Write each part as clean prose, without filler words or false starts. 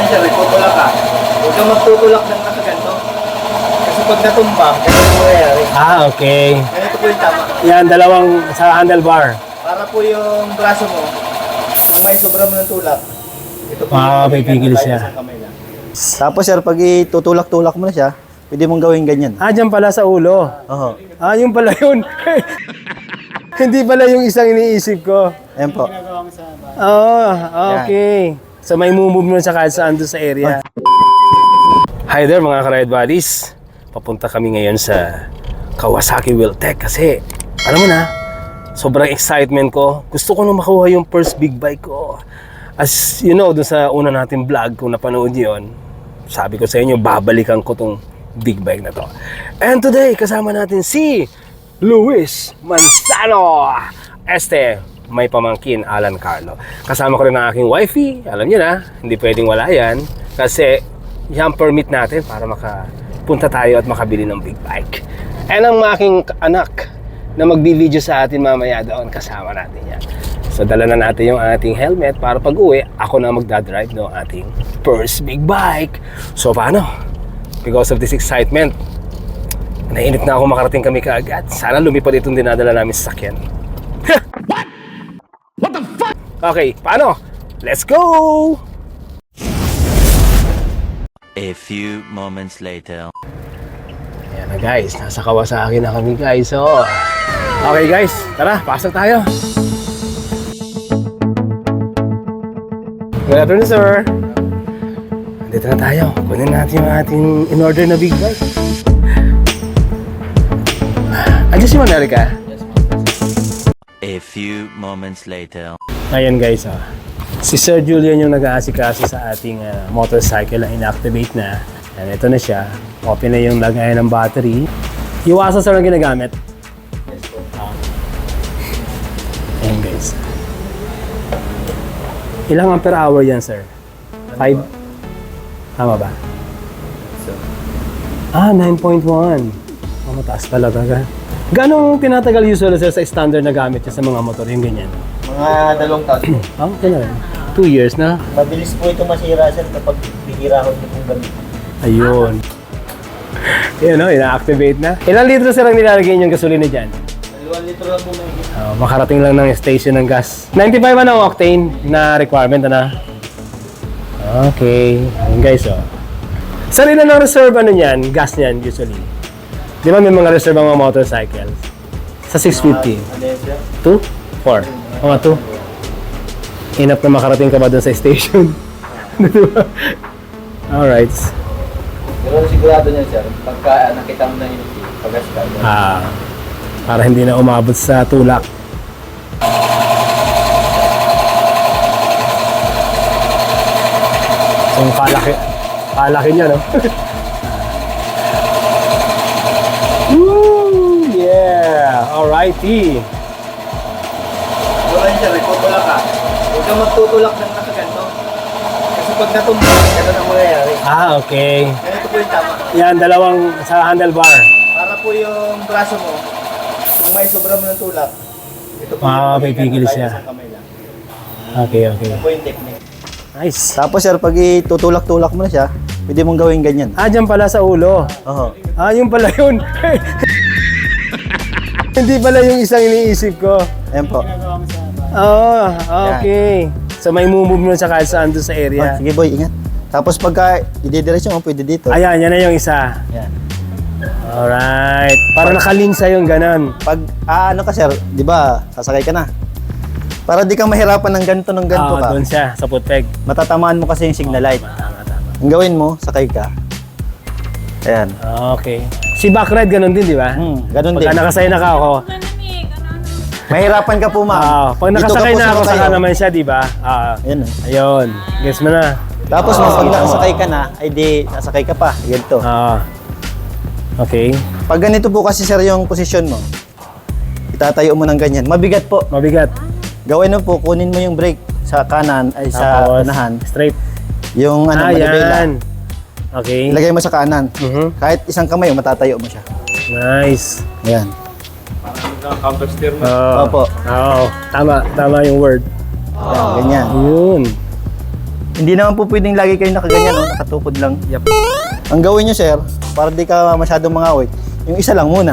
sir, tutulak ka. Huwag kang magtutulak ng nakaganto. Kasi pag natumba, ganito po nangyayari. Okay. Ganito po yung tama. Yan, dalawang sa handlebar. Para po yung braso mo, kung may sobra mo ng tulak, ito po pipigil siya. Tapos sir, pag itutulak-tulak mo na siya, pwede mong gawin ganyan. Dyan pala sa ulo. Oo. Yung pala yun. Hindi pala yung isang iniisip ko. Ayan po. Okay. So may move mo sa kahit saan doon sa area. Hi there mga ka-ride buddies. Papunta kami ngayon sa Kawasaki Wheeltech kasi alam mo na, sobrang excitement ko. Gusto ko na makuha yung first big bike ko. As you know, doon sa una nating vlog, kung napanood niyo yun, sabi ko sa inyo, babalikan ko tong big bike na to. And today, kasama natin si Luis Manzano. May pamangkin, Alan Carlo. Kasama ko rin ang aking wifey. Alam niyo na, hindi pwedeng wala yan. Kasi yan permit natin para makapunta tayo at makabili ng big bike. And ang aking anak na magbi-video sa atin mamaya doon, kasama natin yan. So dala na natin yung ating helmet para pag uwi, ako na magdadrive ng ating first big bike. So paano? Because of this excitement, nainip na ako makarating kami kaagad. Sana lumipad itong dinadala namin sa sakyan. What the fuck? Okay, paano? Let's go! A few moments later. Ayan na guys, nasa Kawasaki na kami guys. So, okay guys, tara, pasok tayo. Good afternoon, sir. Dito na tayo. Kunin natin yung ating in-order na big bike. Andiyan si Manerica? A few moments later. Ayan guys, si Sir Julian yung nag-aasikaso sa ating motorcycle na inactivate na. Ayan, ito na siya. Open na yung lagayan ng battery. Iwasan sir ang ginagamit. Yes po. Ayan guys. Ilang ampere hour yan, sir? 5? Tama ba? 9.1. Mataas talaga. Gano'ng tinatagal usually, sir, sa standard na gamit niya sa mga motor, yung ganyan? Mga 2 taon. Okay na rin. 2 years na. Mabilis po ito masira sir kapag bihirahon niyo pong gamit. Ayun. Yan o, ina-activate na. Ilang litro, sir, ang nilalagay niyong gasolina dyan? 2 litro lang po may Makarating lang ng station ng gas. 95 ang octane na requirement na. Okay. Ayun guys, Sir, ilan ang reserve niyan? Gas niyan usually? Di ba may mga reserve ang mga motorcycles? Sa 650? ano yun sir? 2? 4? Mga 2? Enough na makarating ka ba dun sa station? Diba? Alright. Pero sigurado niya sir, pagka nakita mo na yung pagas ka. Para hindi na umabot sa tulak. So, palaki niya, no? Woo! Yeah! Alrighty! Pero sir, tutulak ka. Huwag kang magtutulak ng nakaganto. Kasi pag natumba, ganun ang mangyayari. Okay. Ganito po yung tama. Yan, dalawang sa handlebar. Para po yung braso mo, kung may sobra mo ng tulak, ito po pipigil siya. sa kamay lang. Okay. Ito po yung technique. Nice. Tapos sir, pag itutulak-tulak mo na siya, pwede mong gawin ganyan. Dyan pala sa ulo. Oo. Yung pala yun. Hindi pala yung isang iniisip ko. Ayan po. Okay. So may move mo sa kahit saan doon sa area. Sige boy, ingat. Tapos pagka ididiretso mo, pwede dito. Ayan, yan na yung isa. Ayan. Alright. Para nakaling sa'yo yung ganon. Pag ano ka sir, di ba, sasakay ka na. Para di ka mahirapan ng ganito ka. Doon siya, sa footpeg. Matatamaan mo kasi yung signal light. Tama. Ang gawin mo, sakay ka. Ayan. Okay. Si backride ganon din, di ba? Ganun din. Pagka nakasay na ka ako. Mahirapan ka po ma'am. Pag Dito nakasakay ka po na ako, sumakay, saka oh. naman siya, di ba? Ayan. Ayun. Guess mo na. Tapos pag nakasakay ka na, ay di sasakay ka pa. Ganito. Okay. Pag ganito po kasi sir yung posisyon mo, itatayo mo ng ganyan. Mabigat po. Mabigat. Gawin mo po, kunin mo yung brake sa kanan ay sa Tapos, unahan. straight. Yung manibela. Yan. Okay. Ilagay mo sa kanan. Mhm. Kahit isang kamay, matatayo mo siya. Nice. Ayan. Counter steer mo. Opo. Oo. Tama yung word. Ayan, ganyan. Yun. Hindi naman po pwedeng lagi kayo nakaganyan, no? Nakatukod lang. Yep. Ang gawin nyo, sir, para di ka masyadong mangawit, yung isa lang muna.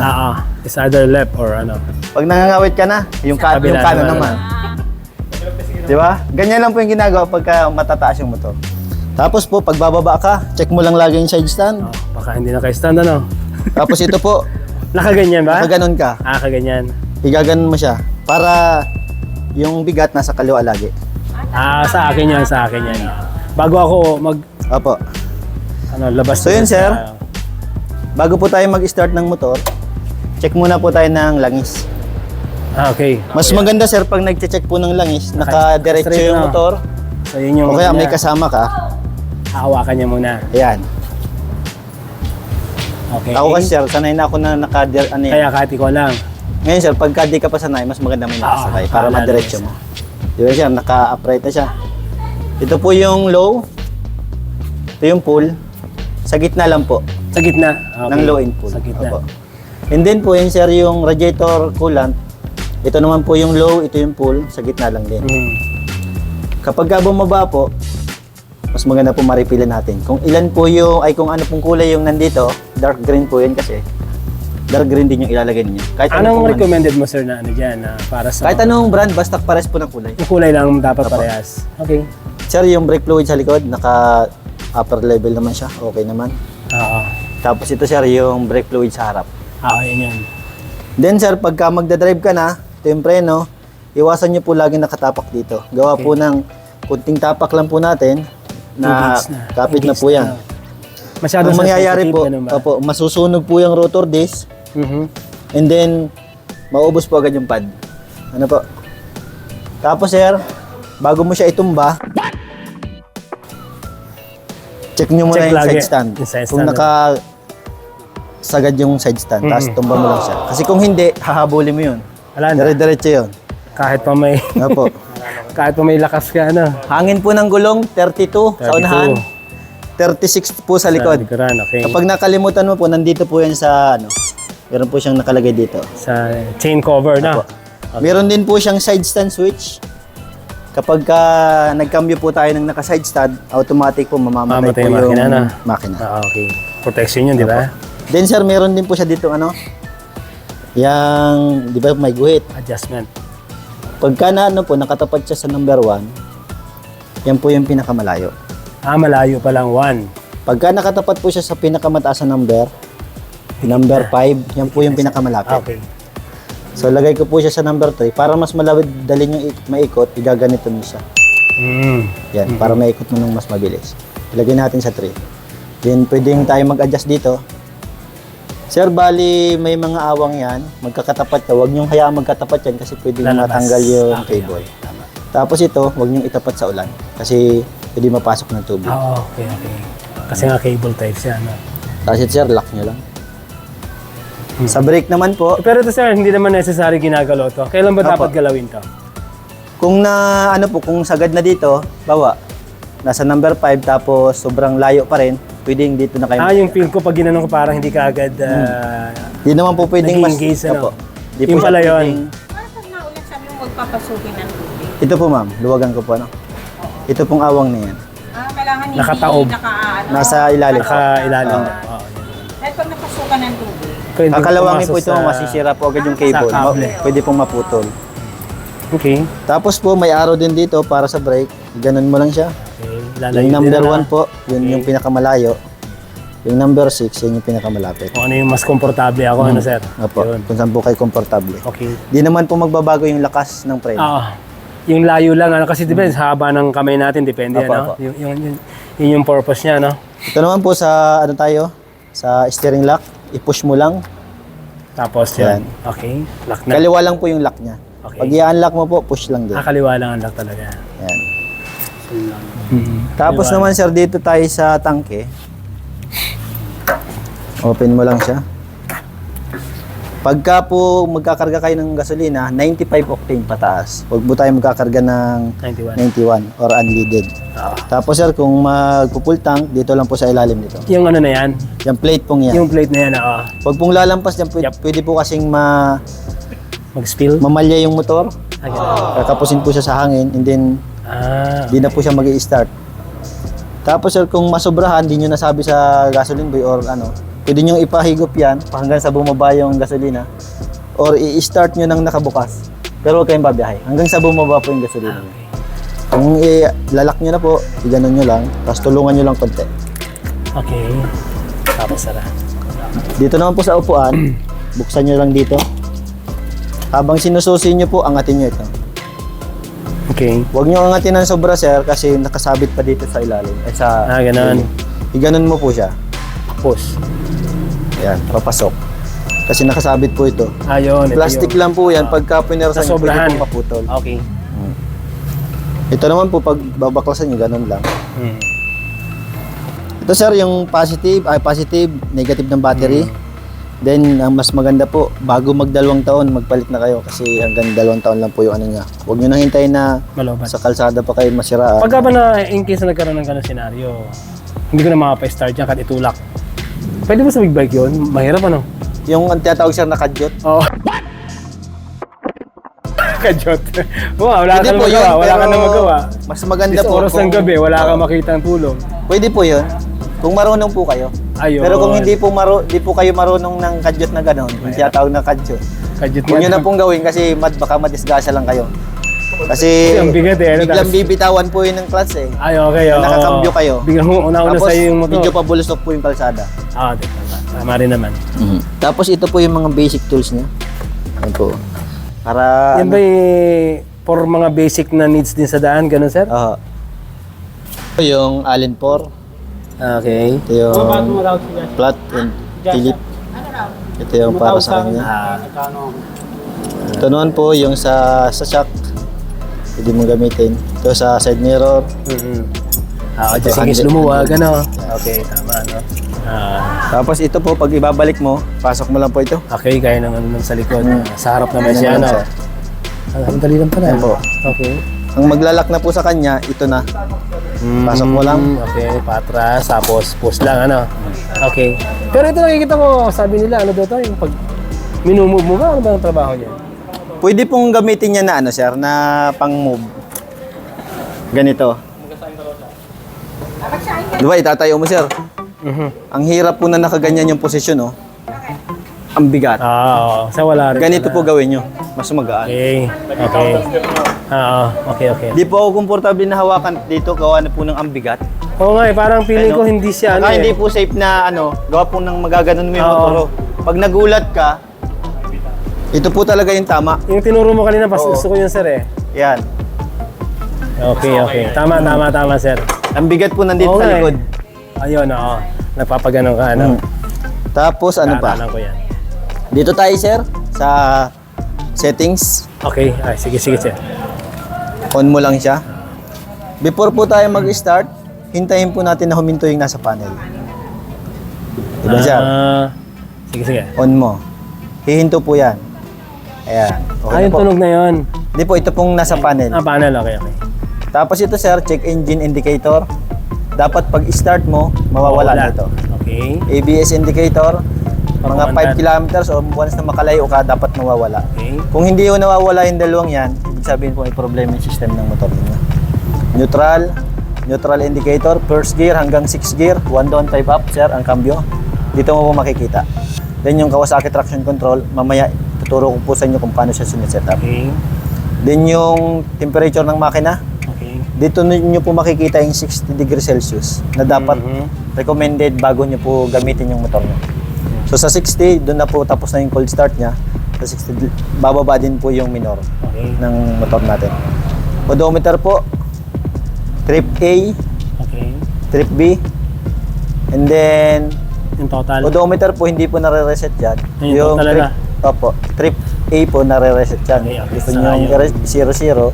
It's either left or ano. Pag nangangawit ka na, yung Kabila kanan naman. naman. Di ba? Ganyan lang po yung ginagawa pagka matataas yung motor. Tapos po, pag bababa ka, check mo lang lagi yung side stand. Baka hindi na kayo stand ano. Tapos ito po, Nakaganyan ba? nakaganon ka. Kaganyan. Igaganon mo siya para yung bigat nasa kaliwa lagi. Sa akin yan, sa akin yan. Bago ako Opo. labas. So yun, sir. Bago po tayo mag-start ng motor, check muna po tayo ng langis. Okay. Mas maganda, sir, pag nag-check po ng langis, naka-diretso straight yung na. motor. So yun yung O kaya may kasama ka. hawakan niya muna. Ayan. Okay. Ako kasi, sir, sanay na ako na ano yan. Kaya kahit ikaw lang. Ngayon, sir, pagka di ka pa sanay, mas maganda may nakasakay para lalo madiretso na. mo. Di ba, sir? Naka-upright na siya. Ito po yung low. Ito yung pull. Sa gitna lang po. Sa gitna. Okay. Ng low and pull. Sa gitna. Opo. And then po yun, sir, yung radiator coolant. Ito naman po yung low, ito yung pull. Sa gitna lang din. Kapag ka bumaba po, mas maganda po maripilan natin. Kung ilan po yung, kung ano pong kulay yung nandito, dark green po yun kasi. Dark green din yung ilalagay niyo. Kahit Anong pong recommended mo, sir, na ano dyan? Para sa... Kahit anong brand, basta pares po ng kulay. Yung kulay lang dapat parehas. Okay. Sir, yung brake fluid sa likod, naka upper level naman siya. Okay naman. Oo. Tapos ito, sir, yung brake fluid sa harap. Yun yan. Then, sir, pagka magdadrive ka na, ito yung preno, iwasan nyo po lagi nakatapak dito. Gawa po ng kunting tapak lang po natin na Engage na. kapit na Engage po yan. Masyadong Ang mangyayari sensitive, po, ganun ba? masusunog po yung rotor disc and then maubos po agad yung pad. Ano po? Tapos, sir, bago mo siya itumba, check nyo muna Check yung lagi. side stand. Yung side Kung stand. sagad yung side stand, tapos tumba mo lang siya. Kasi kung hindi, hahabulin mo yun. Wala na. Dire-diretso yun. Kahit pa may... Opo. kahit pa may lakas ka, ano. Hangin po ng gulong, 32 sa 32. unahan. 36 po sa likod. Sa likuran, okay. Kapag nakalimutan mo po, nandito po yan sa ano. Meron po siyang nakalagay dito. Sa chain cover na. Opo. Meron din po siyang side stand switch. Kapag nagcambio po tayo ng naka-side stand, automatic po mamamatay Mamatay po yung yung makina na. makina. Okay. Protection yun, di ba? Then sir, meron din po siya dito ano, yang, di ba may guhit. Adjustment. Pagka na ano po, nakatapat siya sa number 1, yan po yung pinakamalayo. Malayo pa lang 1. Pagka nakatapat po siya sa pinakamataas na number 5, yan po yung pinakamalapit. Okay. So lagay ko po siya sa number 3 para mas malawid dali yung maikot, igaganito mo siya. Yan, para maikot mo nung mas mabilis. Ilagay natin sa 3. Then pwedeng tayo mag-adjust dito. Sir, bali may mga awang yan, magkakatapat ka. Huwag niyong hayaan magkatapat yan kasi pwedeng Lalabas. matanggal yung Okay, cable. okay. Tama. Tapos ito, huwag niyong itapat sa ulan kasi pwede mapasok ng tubig. Okay. Kasi nga cable type siya, no? Tapos ito, sir, lock niyo lang. Sa brake naman po, Pero ito, sir, hindi naman necessary ginagalaw to. Kailan ba dapat galawin to? kung kung sagad na dito, bawa, nasa number 5 tapos sobrang layo pa rin, pwedeng dito na kayo. Yung feel ko pag ginanong ko parang hindi ka agad Di naman po pwedeng nag-engage, ano? Opo. Di Yung siya pala yun. pwedeng- Para pag naulan sabi mo magpapasukin ng tubig. Ito po ma'am, luwagan ko po ano. Ito pong awang na yan. Kailangan hindi Nakataob. Nasa ilalim. Naka-ilalim. Dahil pag napasukan ng tubig, Kakalawangin po ito, masisira po agad yung cable. Sa kable. Pwede pong maputol. Okay. Tapos po may arrow din dito para sa brake. Ganun mo lang siya. Okay. Yung number 1 po, yun yung pinakamalayo. Yung number 6, yun yung pinakamalapit. Kung ano yung mas komportable ako, ano, sir? Opo, Yun. kung saan po kayo komportable. Okay. Di naman po magbabago yung lakas ng preno. Yung layo lang, ano, kasi depende sa haba ng kamay natin, depende, Opo, ano? opo. Yun yung purpose niya, no? Ito naman po sa ano tayo, sa steering lock, i-push mo lang. Tapos yan. Okay. Lock na. Kaliwa lang po yung lock niya. Okay. Pag i-unlock mo po, push lang din. Kaliwa lang ang lock talaga. Yan. Tapos naman sir, dito tayo sa tangke. Open mo lang siya. Pagka po magkakarga kayo ng gasolina, 95 octane pataas. Huwag po tayo magkakarga ng 91. 91 or unleaded. Tapos sir, kung magpo-full tank, dito lang po sa ilalim nito. Yung ano na yan? Yung plate pong yan. Yung plate na yan, Huwag pong lalampas yan, pwede po kasing mag-spill? mamalya yung motor. Ganun. Kakapusin po siya sa hangin and then di na po siya mag-i-start. Tapos sir, kung masobrahan, di nyo nasabi sa gasoline boy or ano, pwede nyo ipahigop yan hanggang sa bumaba yung gasolina or i-start nyo nang nakabukas. Pero huwag kayong babiyahe. Hanggang sa bumaba po yung gasolina. Kung ilalak nyo na po, iganon nyo lang, tapos tulungan nyo lang konti. Okay. Tapos sara. Dito naman po sa upuan, buksan nyo lang dito. Habang sinususi nyo po, angatin nyo ito. Okay. Huwag nyo angatin ng sobra sir kasi nakasabit pa dito sa ilalim. Sa Ganun. Iganon mo po siya. Push. Yan, papasok. Kasi nakasabit po ito. Ayun. Plastic lang po yan. Pagka pinersan nyo, pwede Nasobrahan. pong maputol. Okay. Ito naman po, pag babaklasan nyo, ganun lang. Hmm. Ito sir, yung positive, negative ng battery. Then, ang mas maganda po, bago mag-2 taon, magpalit na kayo. Kasi hanggang 2 taon lang po yung ano niya. Huwag nyo nang hintayin na Malobat. sa kalsada pa kayo masiraan. Pagka ba na in case na nagkaroon ng ganung senaryo, hindi ko na makapa-start yan kahit itulak. Pwede ba sa big bike yun? Mahirap ano? Yung ang tinatawag sir na kadyot. Oo. Kajot. Wow, wala Pwede ka na po magawa. yun, Wala ka na pero magawa. Mas maganda This po. oras ng gabi, wala kang makitang tulong. Pwede po yun. Kung marunong po kayo. Ayun. Pero kung hindi po kayo marunong ng kadyot na gano'n, yung tinatawag na kadyot, Kajot huwag nyo na pong gawin kasi baka madisgasa lang kayo. Kasi Ang bigat eh, ano, biglang tapos- bibitawan po yun ng clutch eh. Ay, okay. Oo. Nakakambyo kayo. Biglang una-una Tapos sa'yo yung motor. medyo pabulusok po yung kalsada. Di ba? Tama rin naman. Tapos ito po yung mga basic tools niya. Yan po. Para Yan ba for mga basic na needs din sa daan, ganun sir? Oo. Ito yung Allen 4. Okay. Ito yung flat and Philip. Ito yung para sa kanya. Ito naman po yung sa shock. Pwede mo gamitin. Ito sa side mirror. Just in case lumuwag, ano? Okay, tama, no? Tapos ito po, pag ibabalik mo, pasok mo lang po ito. Okay, kaya naman sa likod. Sa harap naman siya, no? Ang dali lang pala. Yan po. Okay. Ang maglalak na po sa kanya, ito na. Pasok mo lang. Okay, patras, tapos push lang, ano? Okay. Pero ito nakikita ko, sabi nila, ano daw to, yung pag minumove mo ba, ano ba ang trabaho niya? Pwede pong gamitin niya na ano sir, na pang-move. Ganito. Diba, itatayo mo sir. Ang hirap po na nakaganyan yung posisyon, oh. Ang bigat. Oo. Sa wala rin. Ganito po gawin nyo. Mas magaan. Okay. Okay. Okay. Di po ako komportable na hawakan dito, gawa na po ng ang bigat. Oo nga, parang feeling Ano? ko hindi siya, ano Saka hindi eh. po safe na ano, gawa po ng magaganon mo yung Oo. motor. Pag nagulat ka, ito po talaga yung tama. Yung tinuro mo kanina, Oo. gusto ko yun, sir, eh. Yan. Okay. Tama, sir. Ang bigat po nandito Oo sa nga eh. likod. Ayun, oo. Nagpapaganon ka, ano? Tapos ano pa? Naaralan ko yan. Dito tayo sir, sa settings. Okay, ay, sige, sir. On mo lang siya. Before po tayo mag-start, hintayin po natin na huminto yung nasa panel. Diba sir? Sige. On mo. Hihinto po yan. Ayan. Okay na Yung po. tunog na yun. Hindi po, ito pong nasa panel. Panel, okay. Tapos ito sir, check engine indicator. Dapat pag start mo, mawawala na ito. Okay. ABS indicator, mga Pag 5 kilometers o once na makalayo ka, dapat mawawala. Okay. Kung hindi yung nawawala yung dalawang yan, ibig sabihin po may problema yung system ng motor ninyo. Neutral indicator, first gear hanggang 6 gear, 1 down, 5 up, sir, ang cambio. Dito mo po makikita. Then yung Kawasaki traction control, mamaya tuturo ko po sa inyo kung paano siya siniset up. Okay. Then yung temperature ng makina, Okay. dito ninyo po makikita yung 60 degrees Celsius na dapat recommended bago nyo po gamitin yung motor nyo. So sa 60, doon na po tapos na yung cold start niya. Sa 60, bababa din po yung minor Okay. ng motor natin. Odometer po, trip A, Okay. trip B, and then Yung total. odometer po hindi po nare-reset yan. Yung total na? Opo, trip A po nare-reset yan. Okay, okay. Gusto nyo yung 0-0,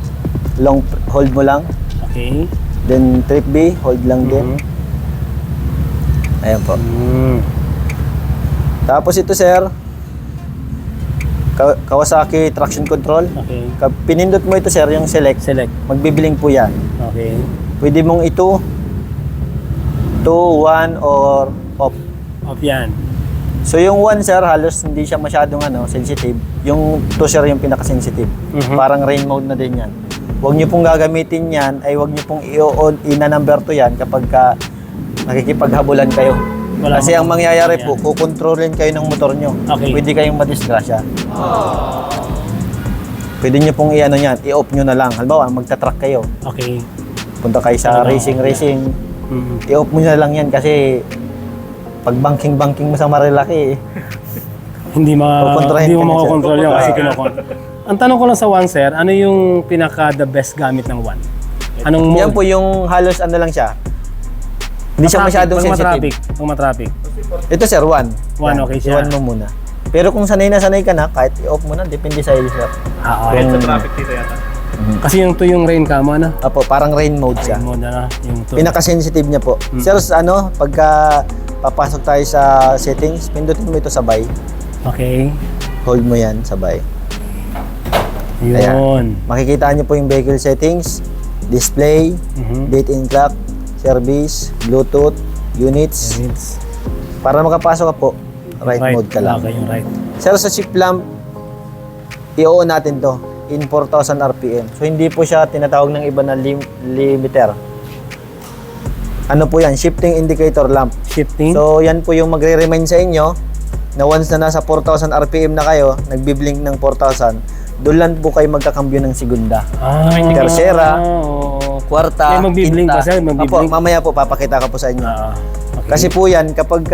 long hold mo lang. Okay. Then trip B, hold lang din. Ayan po. Tapos ito sir, Kawasaki traction control. Okay. Pinindot mo ito sir, yung select. Select. Magbibiling po yan. Okay. Pwede mong ito, 2, 1, or off. Off yan. So yung 1 sir, halos hindi siya masyadong sensitive. Yung 2 sir yung pinaka-sensitive. Parang rain mode na din yan. huwag nyo pong gagamitin yan, ay huwag nyo pong i-on, ina-number to yan kapag ka nakikipaghabulan kayo. Wala Kasi ang mangyayari yan. po, kukontrolin kayo ng motor nyo. Okay. Pwede kayong madisgrasya. Pwede nyo pong i-ano yan, i-off nyo na lang. Halimbawa, magta-truck kayo. Okay. Punta kayo sa racing. I-off mo na lang yan kasi pag banking mo sa Marilaki, Hindi Kukontrahin hindi ka mo na, sir. makokontrol yun kasi kinokon. Ang tanong ko lang sa one, sir, ano yung pinaka the best gamit ng one? Anong mode? yan po yung halos ano lang siya. Hindi siya masyadong sensitive. Pag matraffic. Ito sir, 1. One, okay siya. 1 mo muna. Pero kung sanay ka na, kahit i-off mo na, depende sa iyo sir. Okay. Kung, Kasi yung to yung rain cam, ano? Apo, parang rain mode siya. Rain mode na, yung to. Pinaka-sensitive niya po. Sir, pagka papasok tayo sa settings, pindutin mo ito sabay. Okay. Hold mo yan, sabay. Yun. Ayan. Makikita niyo po yung vehicle settings, display, date and clock, service, Bluetooth, units. Units. Para makapasok ka po, right mode ka lang. Okay, yung right. Sir, sa shift lamp, i-on natin to in 4,000 RPM. So, hindi po siya tinatawag ng iba na limiter. Ano po yan? Shifting indicator lamp. Shifting. So, yan po yung magre-remind sa inyo na once na nasa 4,000 RPM na kayo, nagbiblink ng 4,000, doon lang po kayo magkakambyo ng segunda. Tercera, oo. kwarta, May magbiblink quinta. pa, sir? Magbiblink? Opo, mamaya po papakita ko po sa inyo. Okay. Kasi po yan, kapag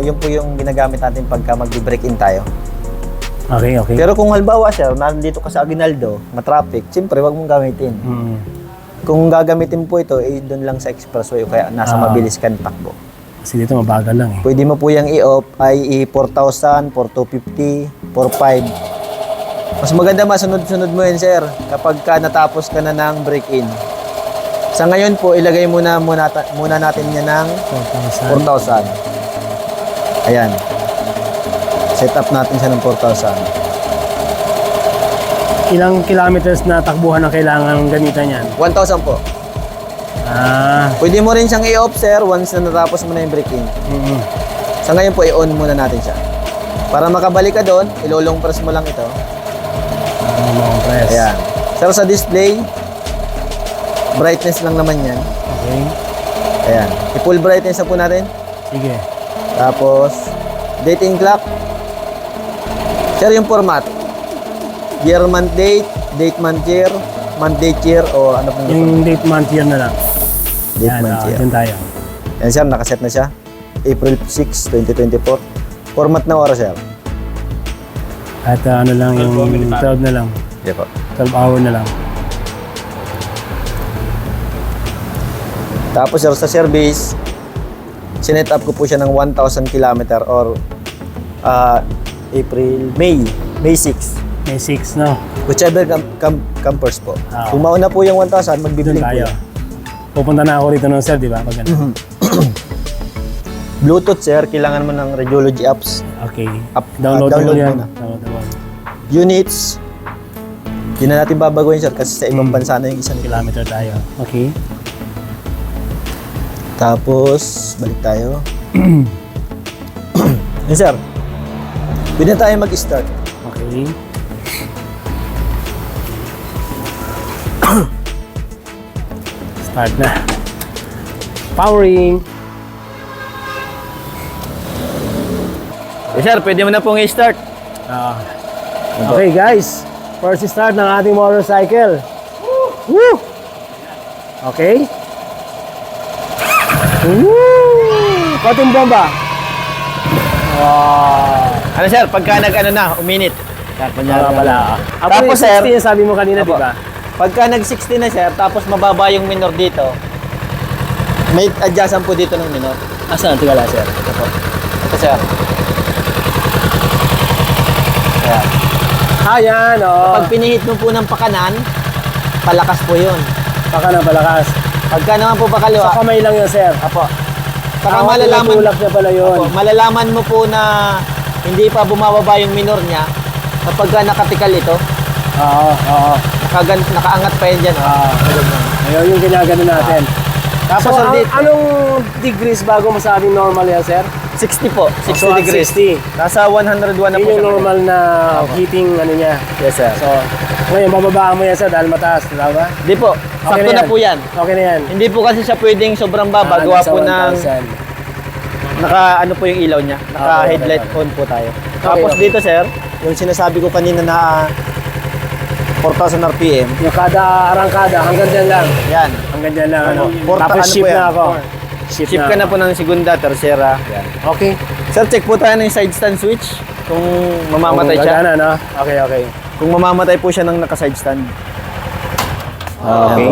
yun po yung ginagamit natin pagka mag-break in tayo. Okay. Pero kung halimbawa sir, nandito ka sa Aguinaldo, matraffic, siyempre wag mong gamitin. Kung gagamitin po ito, doon lang sa expressway o kaya nasa mabilis kang takbo. Kasi dito mabagal lang eh. Pwede mo po yung i-off ay 4,000, 4,250, 4,500. Mas maganda masunod-sunod mo yun sir kapag ka natapos ka na ng break-in. Sa ngayon po, ilagay muna natin yan ng 4,000. Ayan. Set up natin siya ng 4,000. Ilang kilometers na takbuhan ang kailangan gamitan yan? 1,000 po. Pwede mo rin siyang i-off sir once na natapos mo na yung break-in. Sa ngayon po, i-on muna natin siya. Para makabalik ka doon, ilolong press mo lang ito. Long press. Ayan. Sir, sa display, brightness lang naman yan. Okay. Ayan. I-full brightness na po natin. Sige. Tapos, date and clock. Sir, yung format. Year, month, date, month, year, o ano pong Yung date month year na lang. date, Yan, month, year. dyan tayo. Yan sir, nakaset na siya. April 6, 2024. Format na oras sir. At ano lang, yung 12 na lang. Hindi po. 12 hour na lang. Tapos sir, sa service, sinet up ko po siya ng 1,000 km or May 6. May 6, no? Whichever campers po. Ah. Kung mauna po yung 1,000, Doon magbiblink po tayo. yan. Pupunta na ako rito ng sir, di ba? Pag ganun. Bluetooth sir, kailangan mo ng radiology apps. Okay. Download Download yan. muna. Download. Units, hindi na natin babaguhin sir kasi sa ibang bansa na yung isa nila. Kilometer tayo. Okay. Tapos, balik tayo. Yan sir, pwede na tayo mag-start. Okay. Start na. Powering. Yes sir, pwede mo na pong i-start. Okay guys, first start ng ating motorcycle. Woo! Okay. Woo! Konting bomba. Wow. Ano sir, pagka uminit. Pala. Tapos, Tapos sir, 60 yung sabi mo kanina, di Apo. ba? Pagka nag-60 na sir, tapos mababa yung minor dito, may adjustan po dito ng minor. Asan? Tingala, sir. Ito sir. Ayan. Yan, oh. Pag pinihit mo po ng pakanan, palakas po yun. Baka na palakas. Pagka naman po Sa pakaliwa, kamay lang yun, sir. apo. Saka Ah, malalaman, tulak niya pala yun. apo, malalaman mo po na hindi pa bumababa yung minor niya kapag nakatikal ito, Oo. nakaangat pa yan dyan. Ayun yung ginagano natin. Tapos So, sir, dito- anong degrees bago masabing normal yan, sir? 60 po, 60 So, at degrees. 60. Nasa 101 na Yun po yung siya. normal na heating ano niya. Yes, sir. So, ngayon, bababaan mo yan sir dahil mataas, di ba? Di po, sakto na po yan. Okay na yan. Hindi po kasi siya pwedeng sobrang baba, gawa nasa po ng 1,000. naka ano po yung ilaw niya. Naka Okay, headlight okay. on po tayo. Tapos okay. dito sir, yung sinasabi ko kanina na 4,000 RPM. Yung kada arangkada, hanggang dyan lang. Yan. Hanggang dyan lang. Ano. Porta, Tapos ano ship po yan? na ako. Ship ka na po ng segunda, tercera. Yan. Okay. Sir, check po tayo ng side stand switch. Kung mamamatay Kung siya. gagana, no? Okay, okay. Kung mamamatay po siya ng naka-side stand. Okay.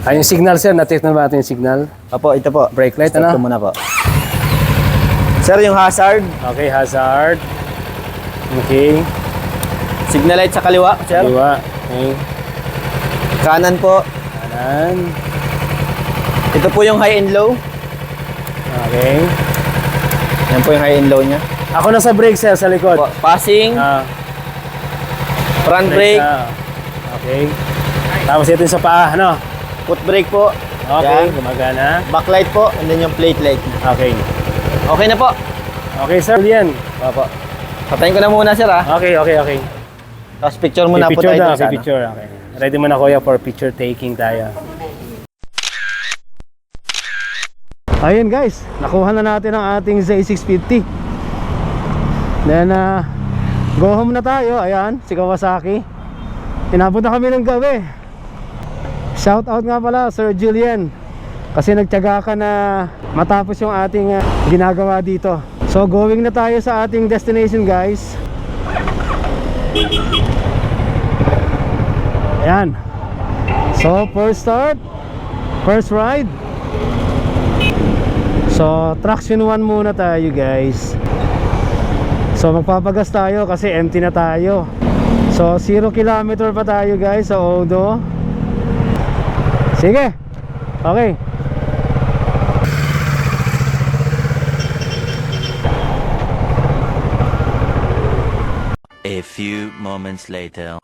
Ay, yung signal sir, na-check na ba natin yung signal? Opo, ito po. Brake light, Start ano? ko muna po. Sir, yung hazard, Okay, hazard. Okay. signal light sa kaliwa, sir. Kaliwa. Okay. Kanan po. Kanan. Ito po yung high and low. Okay. Yan po yung high and low niya. Ako na sa brake sir, sa likod. Po, passing, front brake, na. Okay. Tapos ito yung sa paa, ano? foot brake po. Okay, Yan. gumagana. Backlight po, and then yung plate light. Okay. Okay na po. Okay sir, yan. Opo. Patayin ko na muna, sir, ha. Okay, okay, okay. Tapos picture muna po Picture tayo na, dun sa ano. picture. Okay. Ready mo na kuya for picture taking tayo. Ayun guys, nakuha na natin ang ating Z650. Then go home na tayo. Ayan, si Kawasaki. Inabot na kami ng gabi. Shout out nga pala Sir Julian, kasi nagtiyaga ka na matapos yung ating ginagawa dito. So going na tayo sa ating destination guys. Ayan. So first start, first ride. So traction 1 muna tayo guys. So magpapagas tayo kasi empty na tayo. So 0 kilometer pa tayo guys sa Odo. Sige. Okay. A few moments later.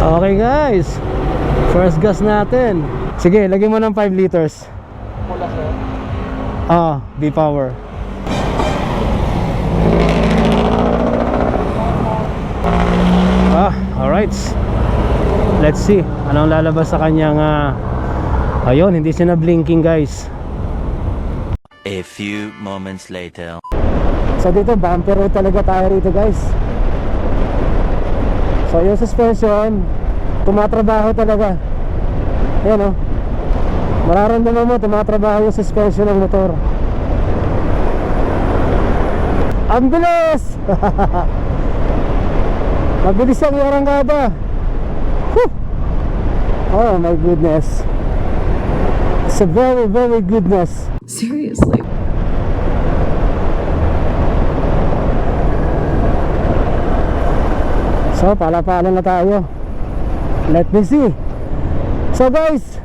Okay guys, first gas natin. Sige, lagyan mo ng 5 liters. V-Power. Alright. Let's see anong lalabas sa kanyang ayun, hindi siya na blinking guys. A few moments later. So dito bumper road talaga tayo rito guys. So yung suspension tumatrabaho talaga. Ayan o, mararamdaman mo tumatrabaho yung suspension ng motor. Ang bilis! Mabilis ang arangkada. Oh my goodness, it's a very very goodness. Seriously. So pala-pala na tayo. Let me see. So guys,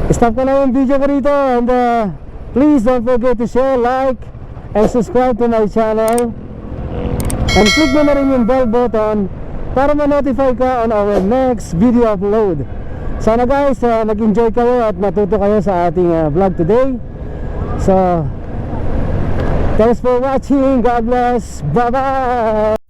stop ko na yung video ko rito. And please don't forget to share, like, and subscribe to my channel. And click mo na rin yung bell button para ma-notify ka on our next video upload. Sana guys, nag-enjoy kayo at natuto kayo sa ating vlog today. So thanks for watching. God bless. Bye bye.